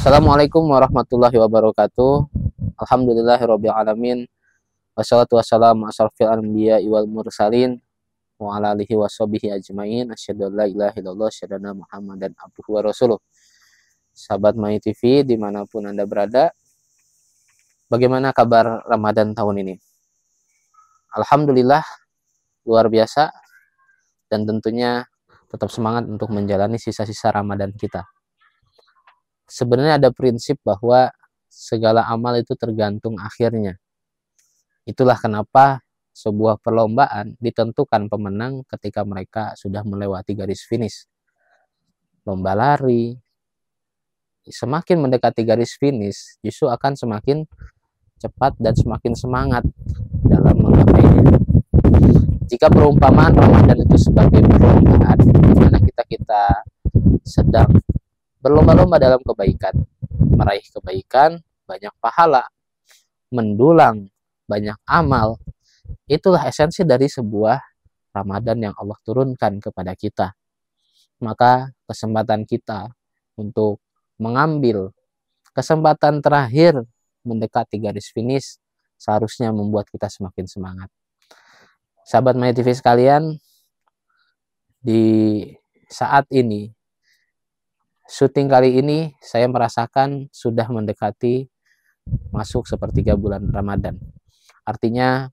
Assalamualaikum warahmatullahi wabarakatuh. Alhamdulillahirabbil alamin. Wassalatu wassalamu asyrofil anbiya wal mursalin wa ala alihi washabihi ajmain. Asyhadu an la ilaha illallah asyhadu anna Muhammadan abduhu wa rasuluh. Sahabat My TV dimanapun Anda berada, bagaimana kabar Ramadan tahun ini? Alhamdulillah luar biasa, dan tentunya tetap semangat untuk menjalani sisa-sisa Ramadan kita. Sebenarnya ada prinsip bahwa segala amal itu tergantung akhirnya. Itulah kenapa sebuah perlombaan ditentukan pemenang ketika mereka sudah melewati garis finish. Lomba lari, semakin mendekati garis finish, justru akan semakin cepat dan semakin semangat dalam menggapainya. Jika perumpamaan Ramadan itu sebagai perlombaan, di mana kita sedang berlomba-lomba dalam kebaikan, meraih kebaikan, banyak pahala, mendulang banyak amal. Itulah esensi dari sebuah Ramadan yang Allah turunkan kepada kita. Maka kesempatan kita untuk mengambil kesempatan terakhir mendekati garis finish seharusnya membuat kita semakin semangat. Sahabat My TV sekalian, di saat ini, syuting kali ini saya merasakan sudah mendekati masuk sepertiga bulan Ramadan. Artinya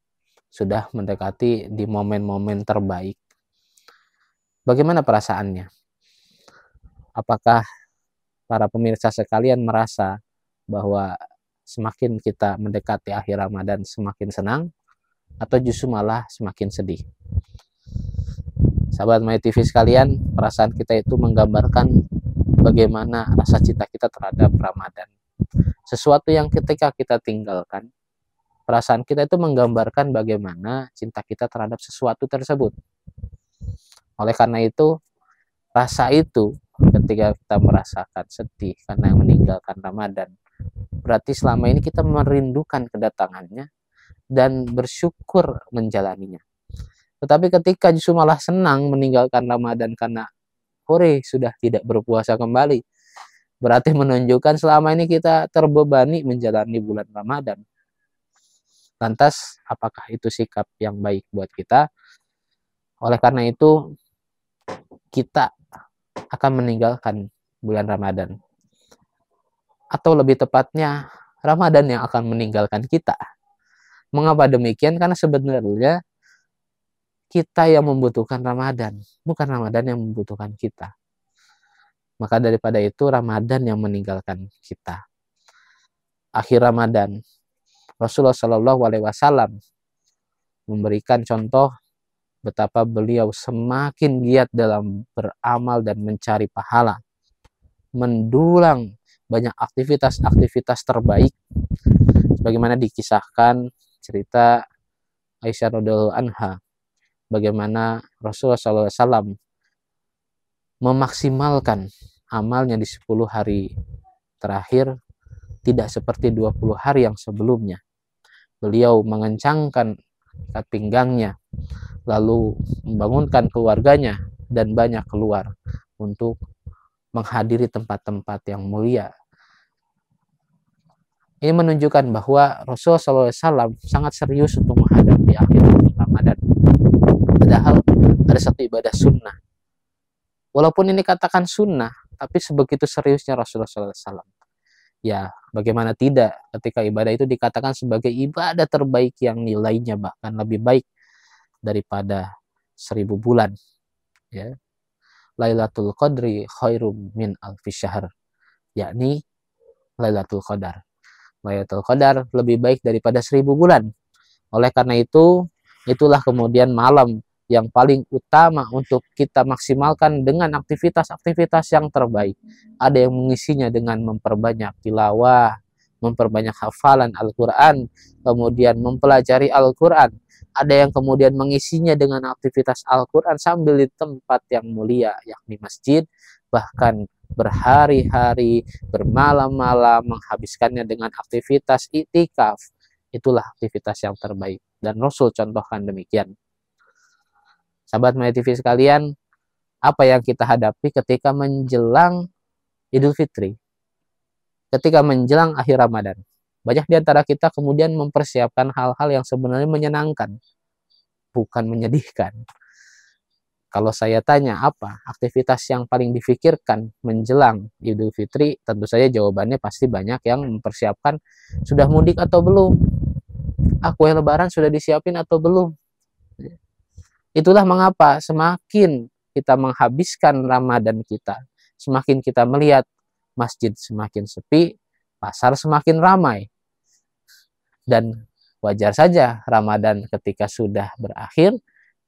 sudah mendekati di momen-momen terbaik. Bagaimana perasaannya? Apakah para pemirsa sekalian merasa bahwa semakin kita mendekati akhir Ramadan semakin senang, atau justru malah semakin sedih? Sahabat My TV sekalian, perasaan kita itu menggambarkan bagaimana rasa cinta kita terhadap Ramadan. Sesuatu yang ketika kita tinggalkan, perasaan kita itu menggambarkan bagaimana cinta kita terhadap sesuatu tersebut. Oleh karena itu, rasa itu ketika kita merasakan sedih karena meninggalkan Ramadan, berarti selama ini kita merindukan kedatangannya dan bersyukur menjalaninya. Tetapi ketika justru malah senang meninggalkan Ramadan karena sudah tidak berpuasa kembali, berarti menunjukkan selama ini kita terbebani menjalani bulan Ramadan. Lantas, apakah itu sikap yang baik buat kita? Oleh karena itu, kita akan meninggalkan bulan Ramadan. Atau lebih tepatnya, Ramadan yang akan meninggalkan kita. Mengapa demikian? Karena sebenarnya kita yang membutuhkan Ramadan, bukan Ramadan yang membutuhkan kita. Maka daripada itu, Ramadan yang meninggalkan kita. Akhir Ramadan, Rasulullah Shallallahu Alaihi Wasallam memberikan contoh betapa beliau semakin giat dalam beramal dan mencari pahala, mendulang banyak aktivitas-aktivitas terbaik, bagaimana dikisahkan cerita Aisyah radhiyallahu anha, bagaimana Rasulullah SAW memaksimalkan amalnya di 10 hari terakhir tidak seperti 20 hari yang sebelumnya. Beliau mengencangkan ikat pinggangnya, lalu membangunkan keluarganya dan banyak keluar untuk menghadiri tempat-tempat yang mulia. Ini menunjukkan bahwa Rasulullah SAW sangat serius untuk menghadapi akhir Ramadan. Padahal ada satu ibadah sunnah. Walaupun ini katakan sunnah, tapi sebegitu seriusnya Rasulullah SAW. Ya, bagaimana tidak ketika ibadah itu dikatakan sebagai ibadah terbaik yang nilainya bahkan lebih baik daripada 1000 bulan. Ya. Lailatul Qadri khairum min alfi syahr. Yakni Lailatul Qadar. Lailatul Qadar lebih baik daripada 1000 bulan. Oleh karena itu, itulah kemudian malam yang paling utama untuk kita maksimalkan dengan aktivitas-aktivitas yang terbaik. Ada yang mengisinya dengan memperbanyak tilawah, memperbanyak hafalan Al-Quran, kemudian mempelajari Al-Quran. Ada yang kemudian mengisinya dengan aktivitas Al-Quran sambil di tempat yang mulia, yakni masjid, bahkan berhari-hari, bermalam-malam menghabiskannya dengan aktivitas iktikaf. Itulah aktivitas yang terbaik. Dan Rasul contohkan demikian. Sahabat My TV sekalian, apa yang kita hadapi ketika menjelang Idul Fitri? ketika menjelang akhir Ramadan. Banyak di antara kita kemudian mempersiapkan hal-hal yang sebenarnya menyenangkan, bukan menyedihkan. Kalau saya tanya apa aktivitas yang paling difikirkan menjelang Idul Fitri, tentu saja jawabannya pasti banyak yang mempersiapkan sudah mudik atau belum, kue lebaran sudah disiapin atau belum. Itulah mengapa semakin kita menghabiskan Ramadan kita, semakin kita melihat masjid semakin sepi, pasar semakin ramai. Dan wajar saja Ramadan ketika sudah berakhir,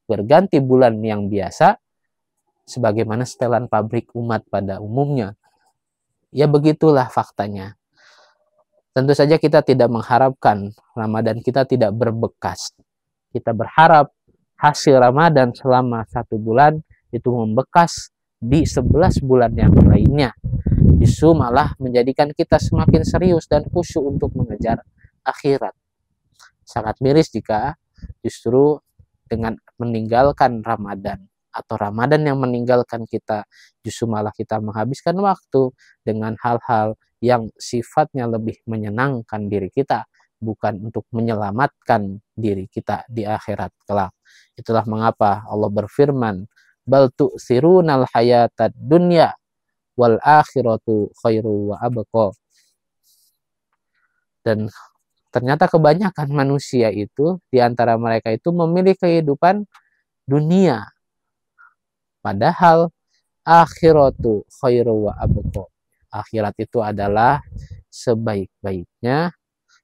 berganti bulan yang biasa, sebagaimana setelan pabrik umat pada umumnya. Ya begitulah faktanya. Tentu saja kita tidak mengharapkan Ramadan kita tidak berbekas. Kita berharap hasil Ramadan selama 1 bulan itu membekas di 11 bulan yang lainnya. Justru malah menjadikan kita semakin serius dan khusyuk untuk mengejar akhirat. Sangat miris jika justru dengan meninggalkan Ramadan atau Ramadan yang meninggalkan kita, justru malah kita menghabiskan waktu dengan hal-hal yang sifatnya lebih menyenangkan diri kita, bukan untuk menyelamatkan diri kita di akhirat kelak. Itulah mengapa Allah berfirman, bal tu'sirunal hayatad dunya wal akhiratu khairu wa abqa. Dan ternyata kebanyakan manusia itu, di antara mereka itu memilih kehidupan dunia. Padahal akhiratu khairu wa abqa. Akhirat itu adalah sebaik-baiknya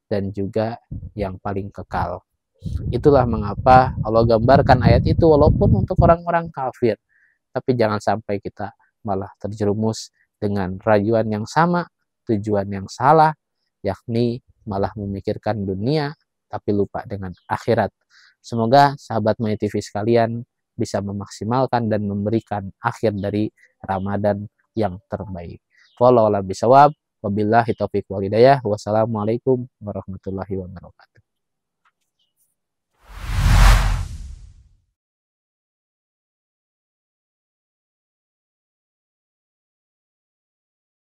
dan juga yang paling kekal. Itulah mengapa Allah gambarkan ayat itu walaupun untuk orang-orang kafir. Tapi jangan sampai kita malah terjerumus dengan rayuan yang sama, tujuan yang salah, yakni malah memikirkan dunia tapi lupa dengan akhirat. Semoga sahabat My TV sekalian bisa memaksimalkan dan memberikan akhir dari Ramadan yang terbaik. Wallahu a'lam bishawab. Wabillahi taufiq wal hidayah. Wassalamualaikum warahmatullahi wabarakatuh.